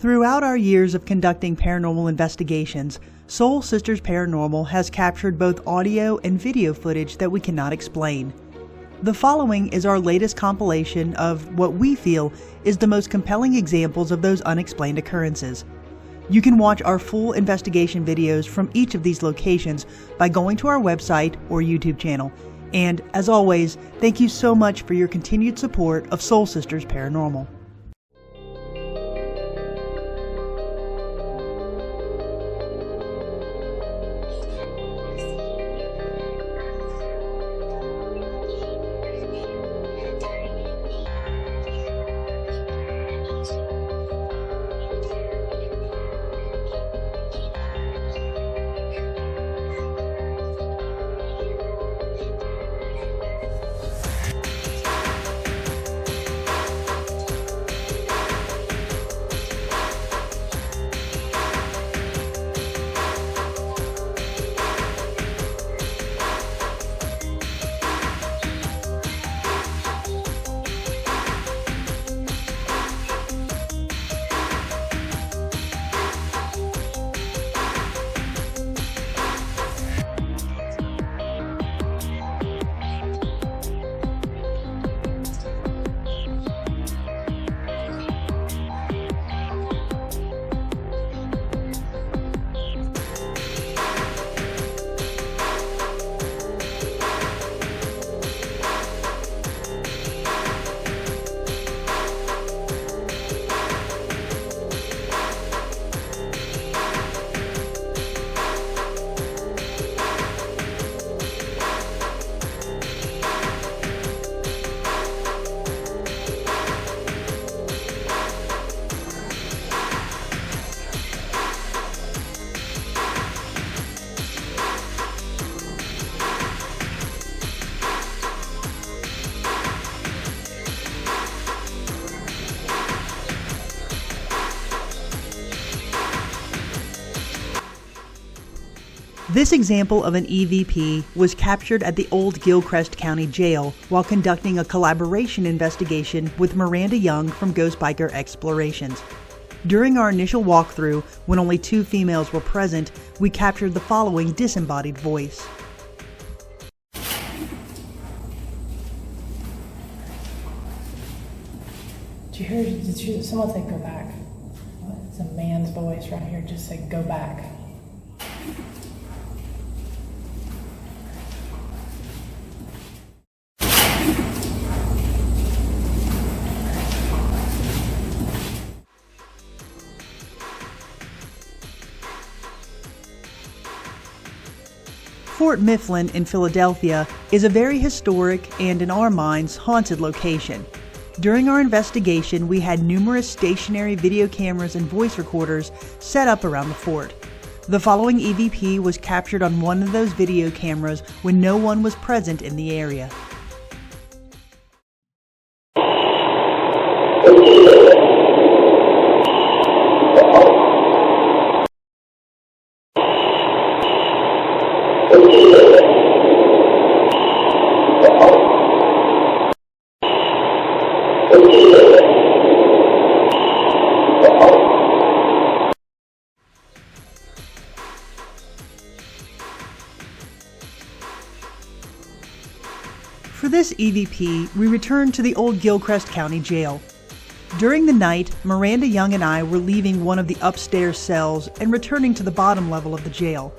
Throughout our years of conducting paranormal investigations, Soul Sisters Paranormal has captured both audio and video footage that we cannot explain. The following is our latest compilation of what we feel is the most compelling examples of those unexplained occurrences. You can watch our full investigation videos from each of these locations by going to our website or YouTube channel. And as always, thank you so much for your continued support of Soul Sisters Paranormal. This example of an EVP was captured at the Old Gilchrist County Jail while conducting a collaboration investigation with Miranda Young from Ghost Biker Explorations. During our initial walkthrough, when only 2 females were present, we captured the following disembodied voice. Did you hear someone say go back? It's a man's voice right here, just say go back. Fort Mifflin in Philadelphia is a very historic and, in our minds, haunted location. During our investigation, we had numerous stationary video cameras and voice recorders set up around the fort. The following EVP was captured on one of those video cameras when no one was present in the area. For this EVP, we returned to the Old Gilchrist County Jail. During the night, Miranda Young and I were leaving one of the upstairs cells and returning to the bottom level of the jail.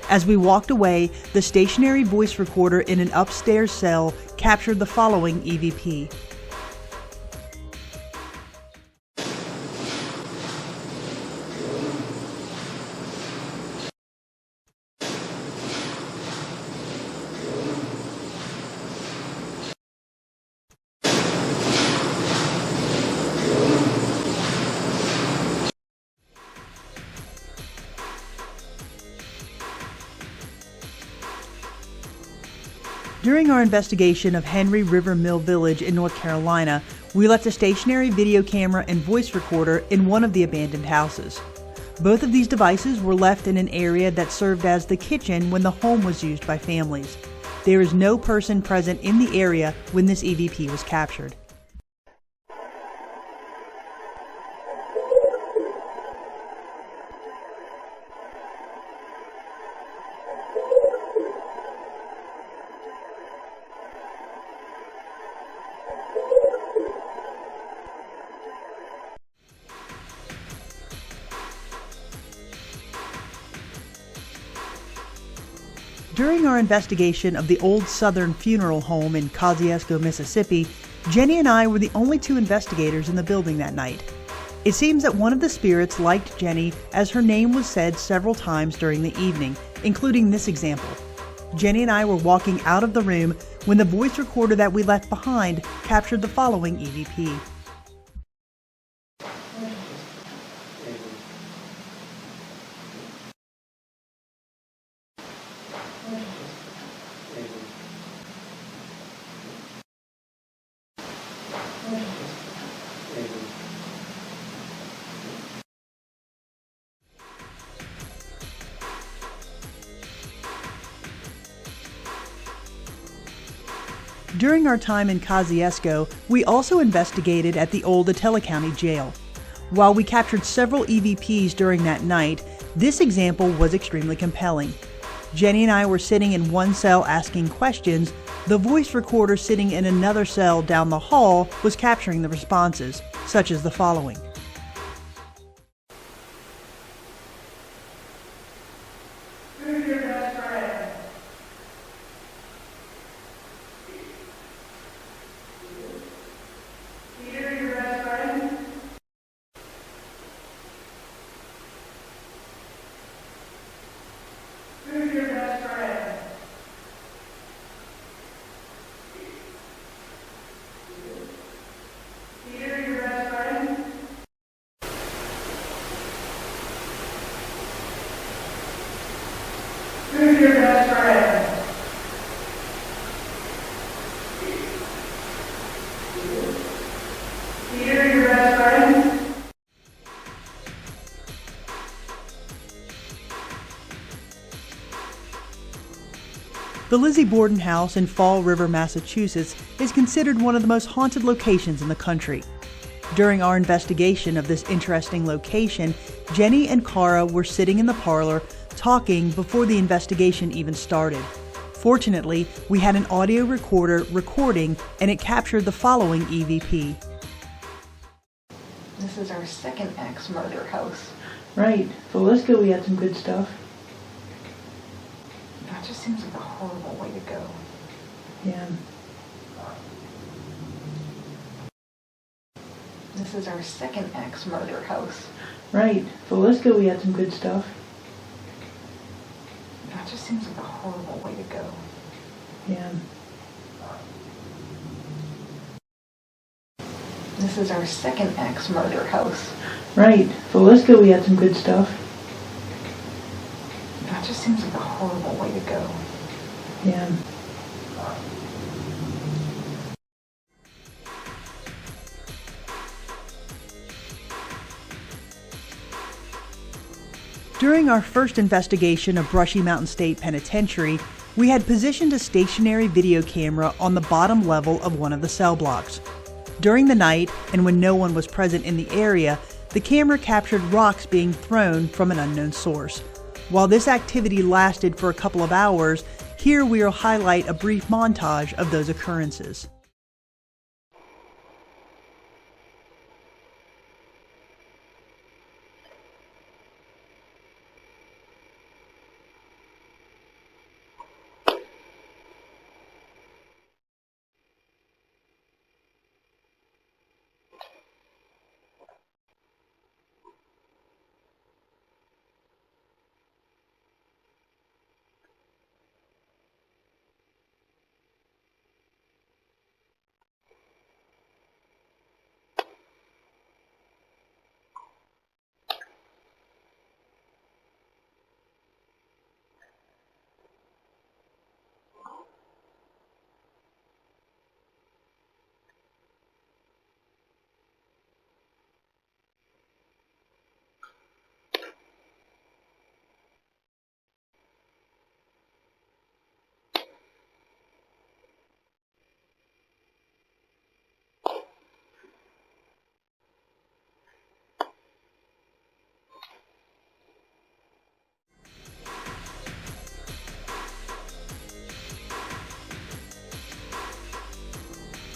As we walked away, the stationary voice recorder in an upstairs cell captured the following EVP. During our investigation of Henry River Mill Village in North Carolina, we left a stationary video camera and voice recorder in one of the abandoned houses. Both of these devices were left in an area that served as the kitchen when the home was used by families. There is no person present in the area when this EVP was captured. During our investigation of the old Southern funeral home in Kosciuszko, Mississippi, Jenny and I were the only two investigators in the building that night. It seems that one of the spirits liked Jenny as her name was said several times during the evening, including this example. Jenny and I were walking out of the room when the voice recorder that we left behind captured the following EVP. During our time in Kosciuszko, we also investigated at the old Attala County Jail. While we captured several EVPs during that night, this example was extremely compelling. Jenny and I were sitting in one cell asking questions. The voice recorder sitting in another cell down the hall was capturing the responses, such as the following. Who's your best friend? Peter, your best friend? Who's your best friend? Peter, your best friend? Who's your best friend? Peter, your best friend? The Lizzie Borden House in Fall River, Massachusetts is considered one of the most haunted locations in the country. During our investigation of this interesting location, Jenny and Cara were sitting in the parlor talking before the investigation even started. Fortunately, we had an audio recorder recording and it captured the following EVP. This is our second axe murder house. Right. Falisco, we had some good stuff. That just seems like a horrible way to go. Yeah. This is our second axe murder house. Right. Falisco, we had some good stuff. That just seems like a horrible way to go. Yeah. This is our second axe murder house. Right. Falisco, we had some good stuff. That just seems like a horrible way to go. Yeah. During our first investigation of Brushy Mountain State Penitentiary, we had positioned a stationary video camera on the bottom level of one of the cell blocks. During the night, and when no one was present in the area, the camera captured rocks being thrown from an unknown source. While this activity lasted for a couple of hours, here we will highlight a brief montage of those occurrences.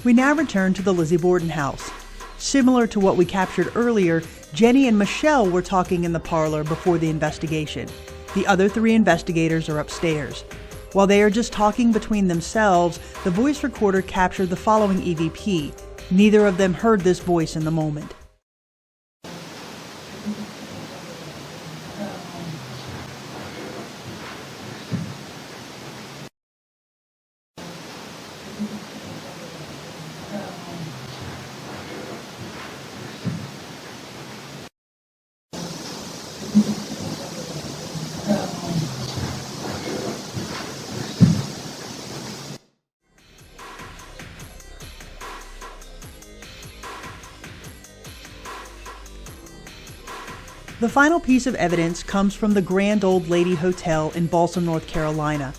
We now return to the Lizzie Borden house. Similar to what we captured earlier, Jenny and Michelle were talking in the parlor before the investigation. The other three investigators are upstairs. While they are just talking between themselves, the voice recorder captured the following EVP. Neither of them heard this voice in the moment. The final piece of evidence comes from the Grand Old Lady Hotel in Balsam, North Carolina.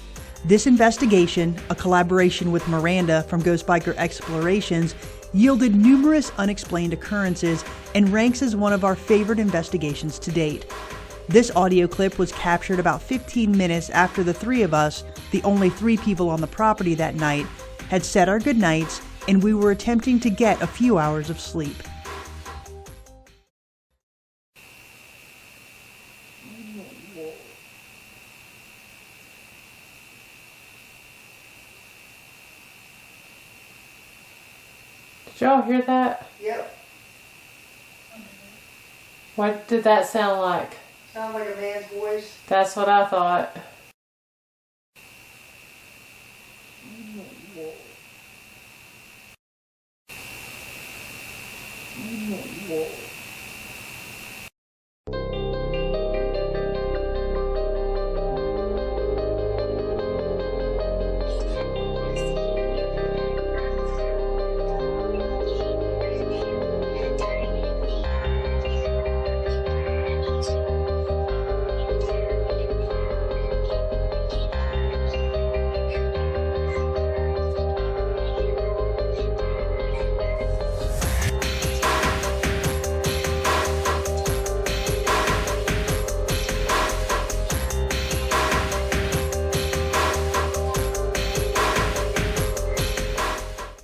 This investigation, a collaboration with Miranda from Ghost Biker Explorations, yielded numerous unexplained occurrences and ranks as one of our favorite investigations to date. This audio clip was captured about 15 minutes after the three of us, the only 3 people on the property that night, had said our goodnights and we were attempting to get a few hours of sleep. Did y'all hear that? Yep. What did that sound like? Sounds like a man's voice. That's what I thought. Whoa.